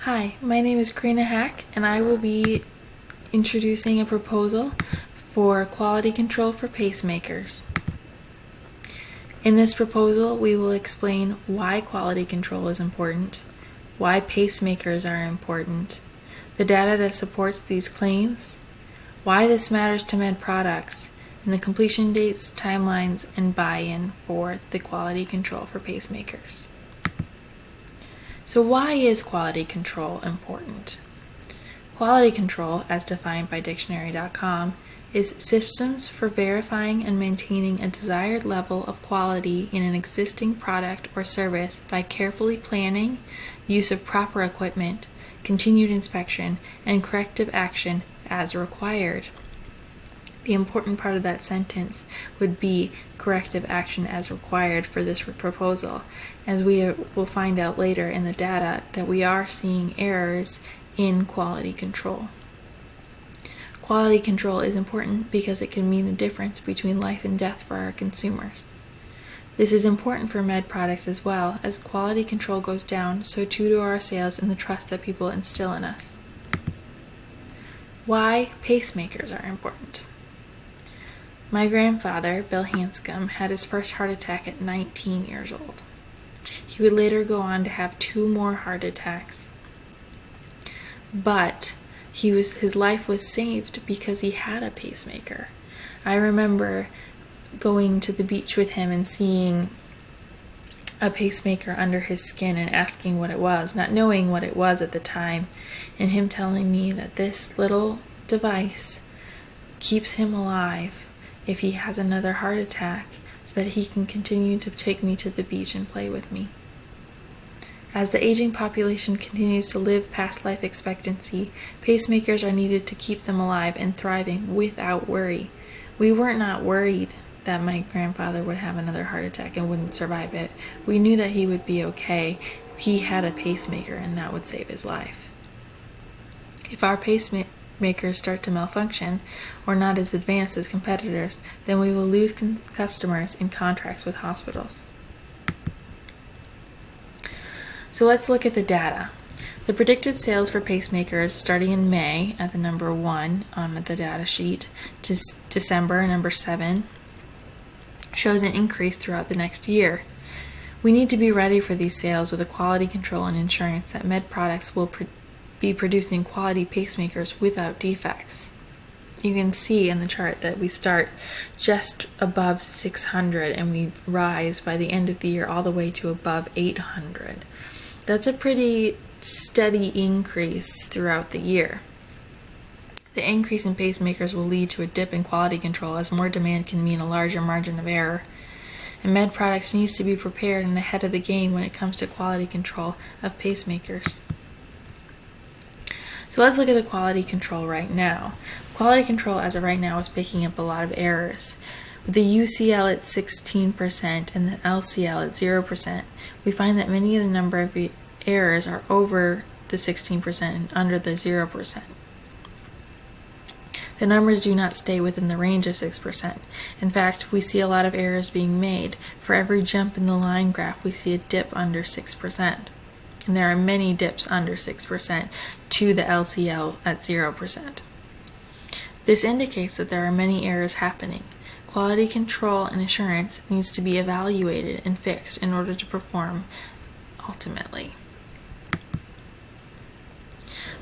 Hi, my name is Karina Hack, and I will be introducing a proposal for quality control for pacemakers. In this proposal, we will explain why quality control is important, why pacemakers are important, the data that supports these claims, why this matters to med products, and the completion dates, timelines, and buy-in for the quality control for pacemakers. So why is quality control important? Quality control, as defined by dictionary.com, is systems for verifying and maintaining a desired level of quality in an existing product or service by carefully planning, use of proper equipment, continued inspection, and corrective action as required. The important part of that sentence would be corrective action as required for this proposal, as we will find out later in the data that we are seeing errors in quality control. Quality control is important because it can mean the difference between life and death for our consumers. This is important for med products as well. As quality control goes down, so too do our sales and the trust that people instill in us. Why pacemakers are important. My grandfather, Bill Hanscom, had his first heart attack at 19 years old. He would later go on to have 2 more heart attacks. But his life was saved because he had a pacemaker. I remember going to the beach with him and seeing a pacemaker under his skin and asking what it was, not knowing what it was at the time, and him telling me that this little device keeps him alive if he has another heart attack, so that he can continue to take me to the beach and play with me. As the aging population continues to live past life expectancy, pacemakers are needed to keep them alive and thriving without worry. We were not worried that my grandfather would have another heart attack and wouldn't survive it. We knew that he would be okay. He had a pacemaker, and that would save his life. If our pacemakers start to malfunction or not as advanced as competitors, then we will lose customers and contracts with hospitals. So let's look at the data. The predicted sales for pacemakers starting in May at the number 1 on the data sheet to December, number 7, shows an increase throughout the next year. We need to be ready for these sales with a quality control and insurance that med products will be producing quality pacemakers without defects. You can see in the chart that we start just above 600 and we rise by the end of the year all the way to above 800. That's a pretty steady increase throughout the year. The increase in pacemakers will lead to a dip in quality control, as more demand can mean a larger margin of error. And med products needs to be prepared and ahead of the game when it comes to quality control of pacemakers. So let's look at the quality control right now. Quality control as of right now is picking up a lot of errors. With the UCL at 16% and the LCL at 0%, we find that many of the number of errors are over the 16% and under the 0%. The numbers do not stay within the range of 6%. In fact, we see a lot of errors being made. For every jump in the line graph, we see a dip under 6%. And there are many dips under 6% to the LCL at 0%. This indicates that there are many errors happening. Quality control and assurance needs to be evaluated and fixed in order to perform ultimately.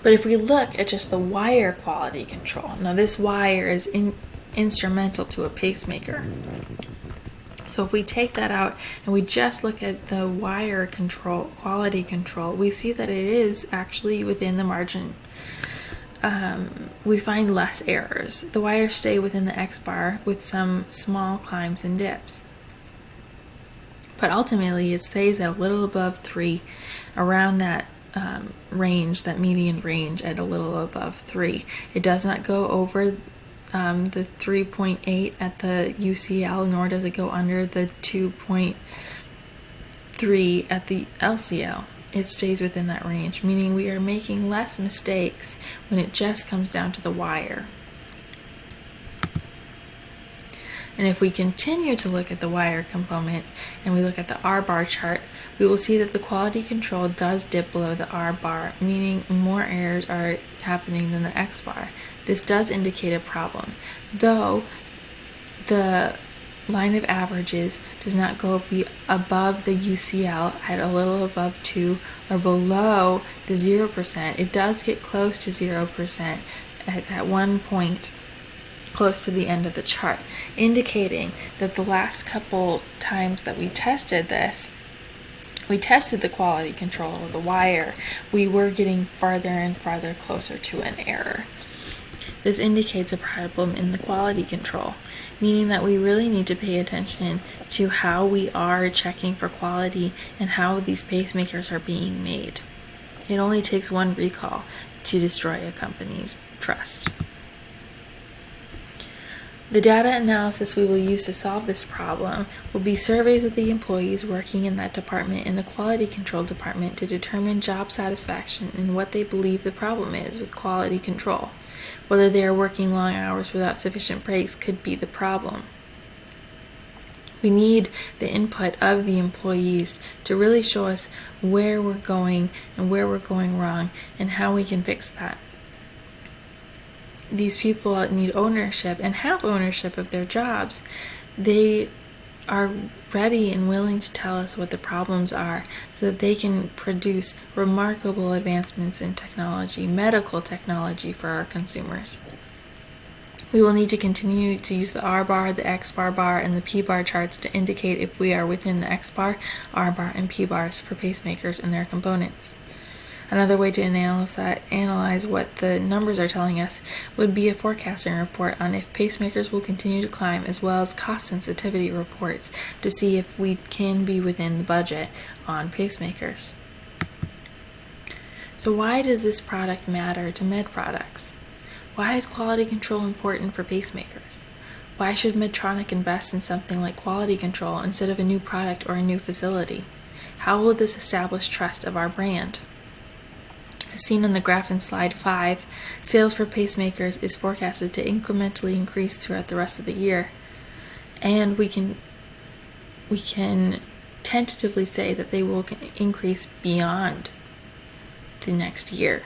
But if we look at just the wire quality control, now this wire is instrumental to a pacemaker. So if we take that out and we just look at the wire control, quality control, we see that it is actually within the margin. We find less errors. The wires stay within the X bar with some small climbs and dips. But ultimately it stays at a little above 3, around that range, that median range at a little above 3. It does not go over the 3.8 at the UCL, nor does it go under the 2.3 at the LCL. It stays within that range, meaning we are making less mistakes when it just comes down to the wire. And if we continue to look at the wire component and we look at the R bar chart, we will see that the quality control does dip below the R bar, meaning more errors are happening than the X bar. This does indicate a problem, though the line of averages does not go above the UCL at a little above 2 or below the 0%. It does get close to 0% at that one point close to the end of the chart, indicating that the last couple times that we tested this, we tested the quality control of the wire, we were getting farther and farther closer to an error. This indicates a problem in the quality control, meaning that we really need to pay attention to how we are checking for quality and how these pacemakers are being made. It only takes one recall to destroy a company's trust. The data analysis we will use to solve this problem will be surveys of the employees working in that department in the quality control department to determine job satisfaction and what they believe the problem is with quality control. Whether they are working long hours without sufficient breaks could be the problem. We need the input of the employees to really show us where we're going and where we're going wrong and how we can fix that. These people need ownership and have ownership of their jobs. They are ready and willing to tell us what the problems are so that they can produce remarkable advancements in technology, medical technology for our consumers. We will need to continue to use the R bar, the X bar, and the P bar charts to indicate if we are within the X bar, R bar, and P bars for pacemakers and their components. Another way to analyze what the numbers are telling us would be a forecasting report on if pacemakers will continue to climb, as well as cost sensitivity reports to see if we can be within the budget on pacemakers. So why does this product matter to med products? Why is quality control important for pacemakers? Why should Medtronic invest in something like quality control instead of a new product or a new facility? How will this establish trust of our brand? As seen in the graph in slide 5, sales for pacemakers is forecasted to incrementally increase throughout the rest of the year, and we can tentatively say that they will increase beyond the next year.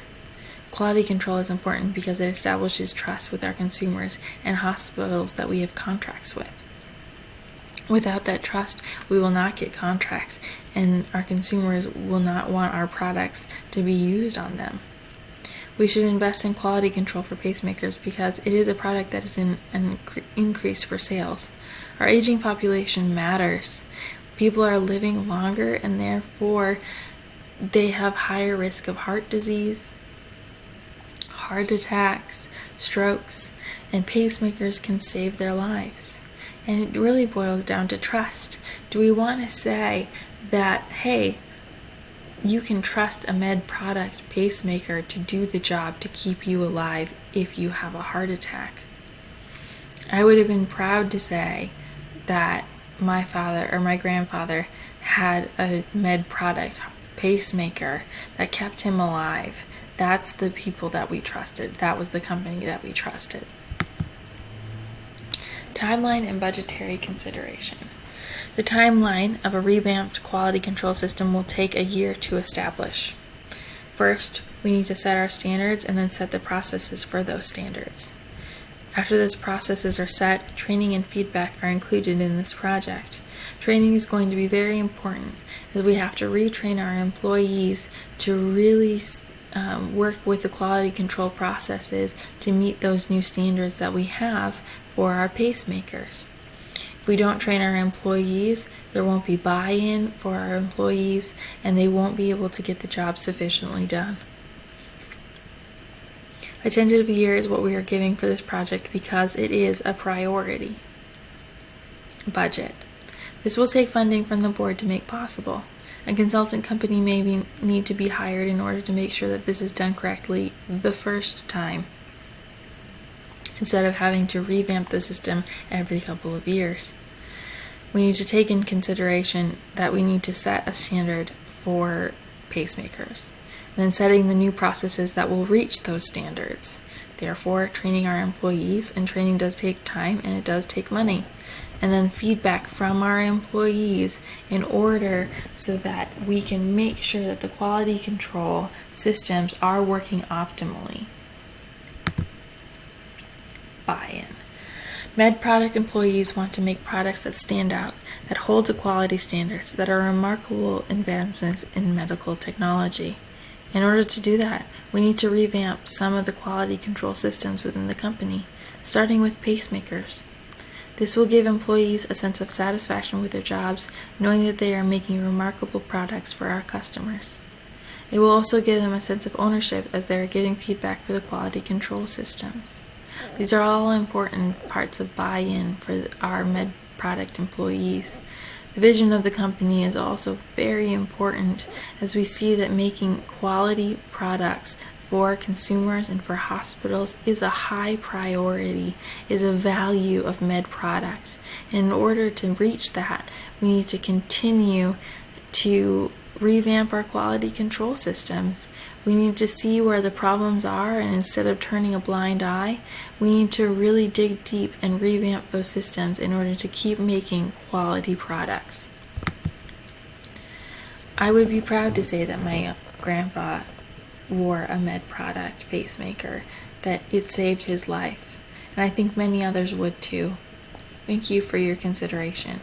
Quality control is important because it establishes trust with our consumers and hospitals that we have contracts with. Without that trust, we will not get contracts, and our consumers will not want our products to be used on them. We should invest in quality control for pacemakers because it is a product that is in an increase for sales. Our aging population matters. People are living longer, and therefore they have higher risk of heart disease, heart attacks, strokes, and pacemakers can save their lives. And it really boils down to trust. Do we want to say that, hey, you can trust a med product pacemaker to do the job to keep you alive if you have a heart attack? I would have been proud to say that my father or my grandfather had a med product pacemaker that kept him alive. That's the people that we trusted. That was the company that we trusted. Timeline and budgetary consideration. The timeline of a revamped quality control system will take a year to establish. First, we need to set our standards and then set the processes for those standards. After those processes are set, training and feedback are included in this project. Training is going to be very important as we have to retrain our employees to really work with the quality control processes to meet those new standards that we have for our pacemakers. If we don't train our employees, there won't be buy-in for our employees, and they won't be able to get the job sufficiently done. A tentative year is what we are giving for this project because it is a priority. Budget. This will take funding from the board to make possible. A consultant company may need to be hired in order to make sure that this is done correctly the first time, instead of having to revamp the system every couple of years. We need to take in consideration that we need to set a standard for pacemakers, and then setting the new processes that will reach those standards Therefore, training our employees, and training does take time and it does take money. And then feedback from our employees in order so that we can make sure that the quality control systems are working optimally. Buy-in. Med product employees want to make products that stand out, that hold to quality standards, that are remarkable advancements in medical technology. In order to do that, we need to revamp some of the quality control systems within the company, starting with pacemakers. This will give employees a sense of satisfaction with their jobs, knowing that they are making remarkable products for our customers. It will also give them a sense of ownership as they are giving feedback for the quality control systems. These are all important parts of buy-in for our med product employees. The vision of the company is also very important as we see that making quality products for consumers and for hospitals is a high priority, is a value of med products. And in order to reach that, we need to continue to revamp our quality control systems. We need to see where the problems are, and instead of turning a blind eye, we need to really dig deep and revamp those systems in order to keep making quality products. I would be proud to say that my grandpa wore a med product pacemaker, that it saved his life, and I think many others would too. Thank you for your consideration.